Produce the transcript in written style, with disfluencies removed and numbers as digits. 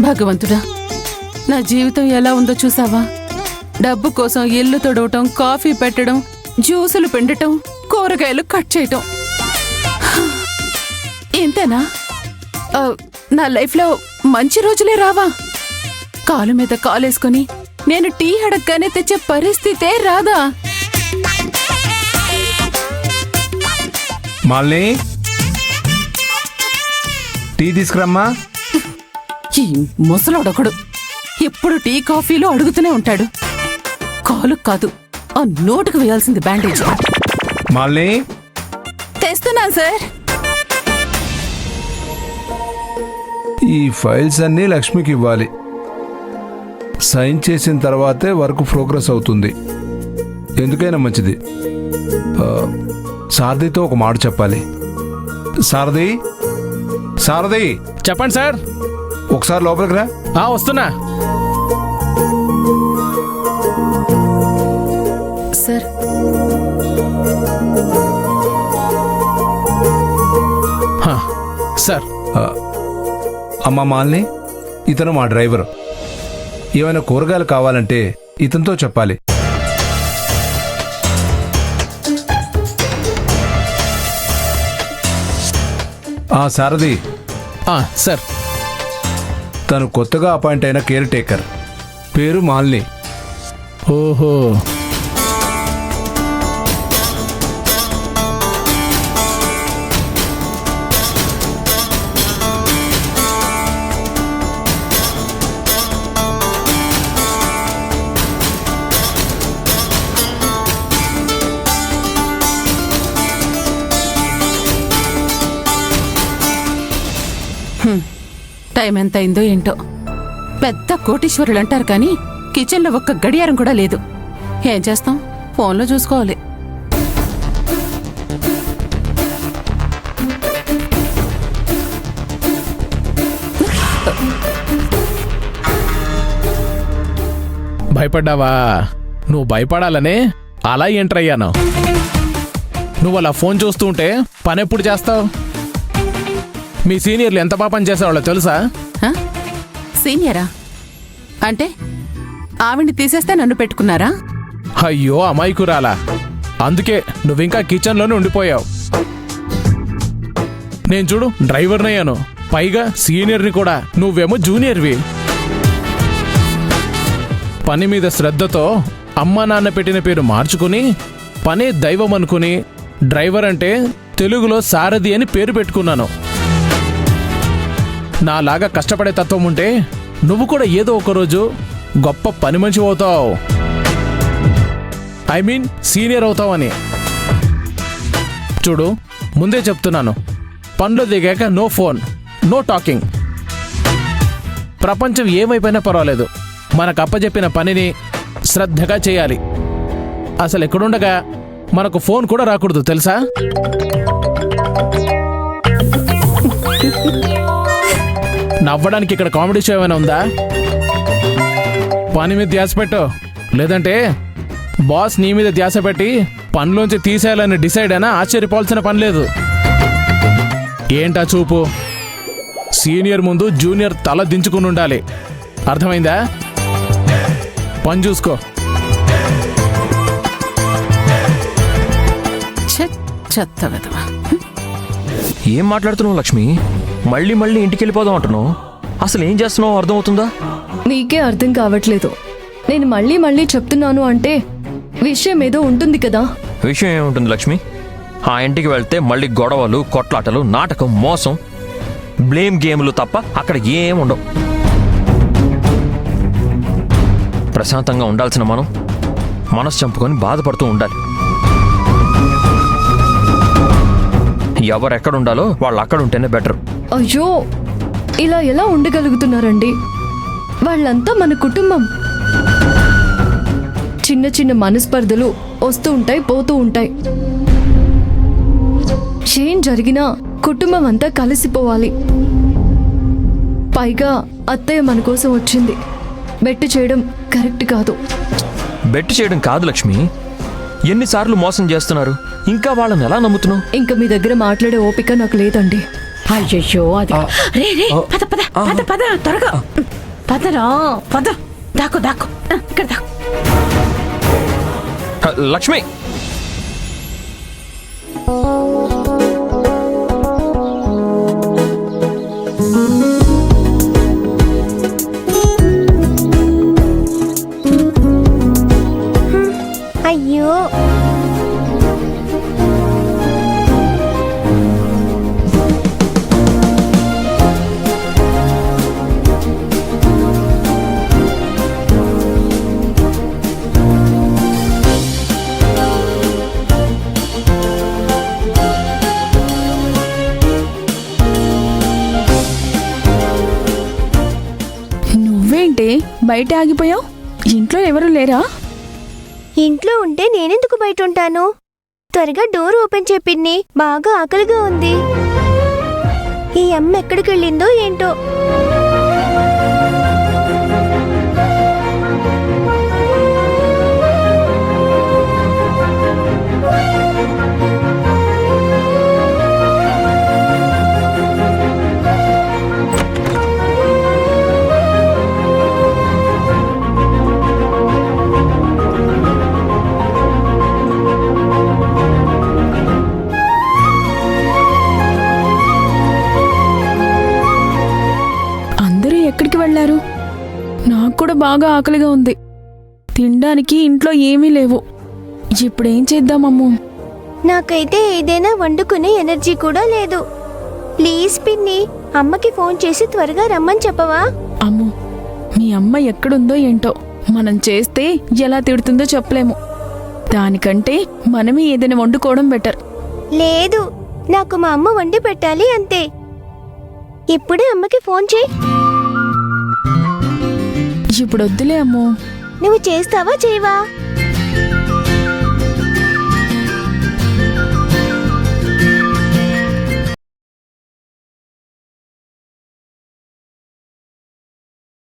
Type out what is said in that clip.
భగవంతుడా, నా జీవితం ఎలా ఉందో చూసావా? డబ్బు కోసం ఇల్లు తొడవటం, కాఫీ పెట్టడం, జ్యూసులు పిండటం, కూరగాయలు కట్ చేయటం. ఇంతేనా? నా లైఫ్లో మంచి రోజులే రావా? కాలు మీద కాలేసుకొని నేను టీ అడగగానే తెచ్చే పరిస్థితే రాదా? మాలిని, టీ తీసుకురమ్మా. ఈ ముసలోడొకడు ఎప్పుడు టీ కాఫీలు అడుగుతూనే ఉంటాడు. కాలు కాదు, ఆ నోటుకు వేయాల్సింది బ్యాండేజ్. మాలిని, తెస్తున్నాను సార్. ఈ ఫైల్స్ అన్నీ లక్ష్మికి ఇవ్వాలి. సైన్ చేసిన తర్వాతే వర్క్ ప్రోగ్రెస్ అవుతుంది. ఎందుకైనా మంచిది. సారథితో ఒక మాట చెప్పాలి. సారథి, సారథి, చెప్పండి సార్. ఒకసారి లోపలికి రా. వస్తున్నా సార్. సార్. అమ్మా మాలిని, ఇతను మా డ్రైవర్. ఏమైనా కూరగాయలు కావాలంటే ఇతనితో చెప్పాలి. సారథి. సార్. తను కొత్తగా అపాయింట్ అయిన కేర్ టేకర్, పేరు మాలిని. ఓహో. టైం ఎంత అయిందో ఏంటో. పెద్ద కోటీశ్వరులు అంటారు కానీ కిచెన్లో ఒక్క గడియారం కూడా లేదు. ఏం చేస్తాం, ఫోన్లో చూసుకోవాలి. భయపడ్డావా? నువ్వు భయపడాలనే అలా ఎంటర్ అయ్యాను. నువ్వు అలా ఫోన్ చూస్తూ ఉంటే పని ఎప్పుడు చేస్తావు? మీ సీనియర్లు ఎంత పాపం చేసేవాళ్ళో తెలుసా? సీనియరా అంటే ఆవిడ్ని తీసేస్తే నన్ను పెట్టుకున్నారా? అయ్యో అమాయకురాలా, అందుకే నువ్వింకా కిచెన్లోనే ఉండిపోయావు. నేను చూడు డ్రైవర్నయ్యాను, పైగా సీనియర్ని కూడా. నువ్వేమో జూనియర్వి. పని మీద శ్రద్ధతో అమ్మా నాన్న పెట్టిన పేరు మార్చుకుని పనే దైవం అనుకుని డ్రైవర్ అంటే తెలుగులో సారథి అని పేరు పెట్టుకున్నాను. నాలాగా కష్టపడే తత్వం ఉంటే నువ్వు కూడా ఏదో ఒకరోజు గొప్ప పని మనిషి అవుతావు. ఐ మీన్ సీనియర్ అవుతావని. చూడు, ముందే చెప్తున్నాను, పనిలో దిగాక నో ఫోన్, నో టాకింగ్. ప్రపంచం ఏమైపోయినా పర్వాలేదు, మనకు అప్పచెప్పిన పనిని శ్రద్ధగా చేయాలి. అసలు ఎక్కడుండగా మనకు ఫోన్ కూడా రాకూడదు, తెలుసా? నవ్వడానికి ఇక్కడ కామెడీ షో ఏమైనా ఉందా? పని మీద ధ్యాస పెట్టు, లేదంటే బాస్ నీ మీద ధ్యాస పెట్టి పనిలోంచి తీసేయాలని డిసైడ్ అయినా ఆశ్చర్యపోవాల్సిన పని లేదు. ఏంటా చూపు? సీనియర్ ముందు జూనియర్ తల దించుకుని ఉండాలి, అర్థమైందా? పని చూసుకో. ఏం మాట్లాడుతున్నావు లక్ష్మి? మళ్ళీ మళ్ళీ ఇంటికి వెళ్ళిపోదాం అంటున్నావు. అసలు ఏం చేస్తున్నావు అర్థమవుతుందా? నీకే అర్థం కావట్లేదు. నేను మళ్ళీ మళ్ళీ చెప్తున్నాను అంటే విషయం ఏదో ఉంటుంది కదా. విషయం ఏముంటుంది లక్ష్మి? ఆ ఇంటికి వెళ్తే మళ్ళీ గొడవలు, కొట్లాటలు, నాటకం, మోసం, బ్లేమ్ గేమ్లు తప్ప అక్కడ ఏముండవు. ప్రశాంతంగా ఉండాల్సిన మనం మనసు చంపుకొని బాధపడుతూ ఉండాలి. ఎవరెక్కడ ఉండాలో వాళ్ళు అక్కడ ఉంటేనే బెటర్. అయ్యో, ఇలా ఎలా ఉండగలుగుతున్నారండి? వాళ్ళంతా మన కుటుంబం. చిన్న చిన్న మనస్పర్ధలు వస్తూ ఉంటాయి, పోతూ ఉంటాయి. ఏం జరిగినా కుటుంబం అంతా కలిసిపోవాలి. పైగా అత్తయ్య మన కోసం వచ్చింది. బెట్టు చేయడం కరెక్ట్ కాదు. బెట్టు చేయడం కాదు లక్ష్మి, ఎన్నిసార్లు మోసం చేస్తున్నారు, ఇంకా వాళ్ళని ఎలా నమ్ముతున్నావు? ఇంకా మీ దగ్గర మాట్లాడే ఓపిక నాకు లేదండి. అయ్యో అది రే రే పద పద పద పద త్వరగా పదరా పద దాకు దాకు ఇక్కడ దాకు లక్ష్మి అయ్యో నువ్వేంటి బయట ఆగిపోయావు? ఇంట్లో ఎవరు లేరా? ఇంట్లో ఉంటే నేనెందుకు బయట ఉంటాను? త్వరగా డోర్ ఓపెన్ చెప్పింది, బాగా ఆకలిగా ఉంది. ఈ అమ్మ ఎక్కడికి వెళ్ళిందో ఏంటో. అందరూ ఎక్కడికి వెళ్ళారు? నాకు కూడా బాగా ఆకలిగా ఉంది. తినడానికి ఇంట్లో ఏమీ లేవు. ఇప్పుడేం చేద్దామమ్మో? నాకైతే ఏదైనా వండుకునే ఎనర్జీ కూడా లేదు. ప్లీజ్ పిన్ని, అమ్మకి ఫోన్ చేసి త్వరగా రమ్మని చెప్పవా? అమ్మో, మీ అమ్మ ఎక్కడుందో ఏంటో. మనం చేస్తే ఎలా తిడుతుందో చెప్పలేము. దానికంటే మనమే ఏదైనా వండుకోవడం బెటర్. లేదు, నాకు మా అమ్మ వండి పెట్టాలి అంతే. ఇప్పుడే అమ్మకి ఫోన్ చేయి. ఇప్పుడు వద్దులే అమ్మో. నువ్వు చేస్తావా చేయవా?